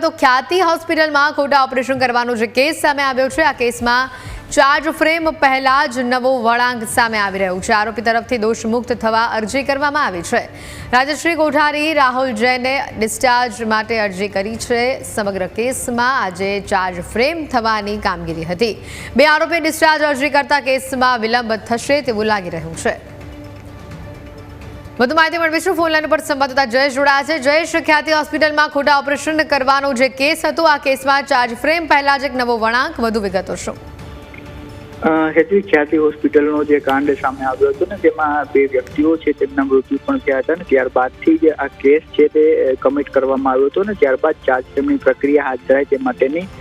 તો ખ્યાતિ હોસ્પિટલમાં ખોટા ઓપરેશન કરવાનો જે કેસ સામે આવ્યો છે, આ કેસમાં ચાર્જ ફ્રેમ પહેલા જ નવો વળાંક સામે આવી રહ્યો છે। આરોપી તરફથી દોષમુક્ત થવા અરજી કરવામાં આવી છે। રાજશ્રી કોઠારી રાહુલ જૈને ડિસ્ચાર્જ માટે અરજી કરી છે। સમગ્ર કેસમાં આજે ચાર્જ ફ્રેમ થવાની કામગીરી હતી। બે આરોપી ડિસ્ચાર્જ અરજી કરતા કેસમાં વિલંબ થશે તેવું લાગી રહ્યું છે। વધુ માહિતી મેળવીશું। ફોન લાઈન પર સંવાદદાતા જયેશ જોડાયા છે। જયેશ, ખ્યાતિ હોસ્પિટલમાં ખોટા ઓપરેશન કરવાનો જે કેસ હતો, આ કેસમાં ચાર્જ ફ્રેમ પહેલા જ એક નવો વળાંક, વધુ વિગતો શું? હેતવી, ખ્યાતિ હોસ્પિટલનો જે કાંડ સામે આવ્યો હતો ને, તેમાં બે વ્યક્તિઓ છે તેમના મૃત્યુ પણ થયા હતા ને ત્યારબાદથી જ આ કેસ છે તે કમિટ કરવામાં આવ્યો હતો ને ત્યારબાદ ચાર્જ ફ્રેમની પ્રક્રિયા હાથ ધરાય તે માટેની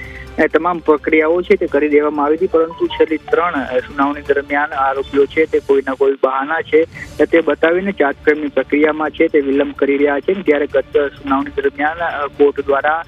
તમામ પ્રક્રિયાઓ છે તે કરી દેવામાં આવી હતી। પરંતુ છેલ્લી 3 સુનાવણી દરમિયાન આરોપીઓ છે તે કોઈના કોઈ બહાના છે તે બતાવીને ચાર્જ ફ્રેમની પ્રક્રિયામાં છે તે વિલંબ કરી રહ્યા છે। ત્યારે ગત સુનાવણી દરમિયાન કોર્ટ દ્વારા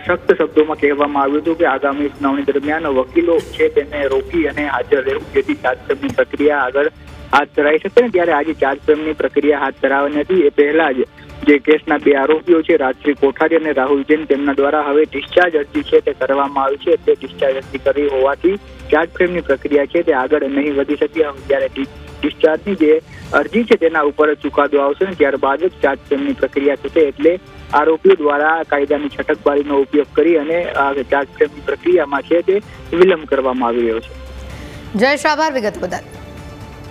સખ્ત શબ્દોમાં કહેવામાં આવ્યું હતું કે આગામી સુનાવણી દરમિયાન વકીલો છે તેને રોકી અને હાજર રહેવું, જેથી ચાર્જ ફ્રેમની પ્રક્રિયા આગળ હાથ ધરાઈ શકે ને। ત્યારે આજે ચાર્જ ફ્રેમની પ્રક્રિયા હાથ ધરાવવાની હતી એ પહેલા જ જે કેસના બે આરોપીઓ છે રાજશ્રી કોઠારી અને રાહુલ જૈન, તેમના દ્વારા હવે ડિસ્ચાર્જ અરજી છે તે કરવામાં આવી છે। તે ડિસ્ચાર્જ અરજી કરી હોવાથી ચાર્જ ફ્રેમની પ્રક્રિયા છે તે આગળ નહીં વધી શકે। હવે જ્યારે ડિસ્ચાર્જની જે અરજી છે તેના ઉપર ચુકાદો આવશે ને ત્યારબાદ જ ચાર્જ ફ્રેમની પ્રક્રિયા થશે। એટલે આરોપીઓ દ્વારા કાયદાની છટકબારીનો ઉપયોગ કરી અને આ ચાર્જ ફ્રેમની પ્રક્રિયામાં છે તે વિલંબ કરવામાં આવી રહ્યો છે। જયેશ, આભાર વિગત બદલ।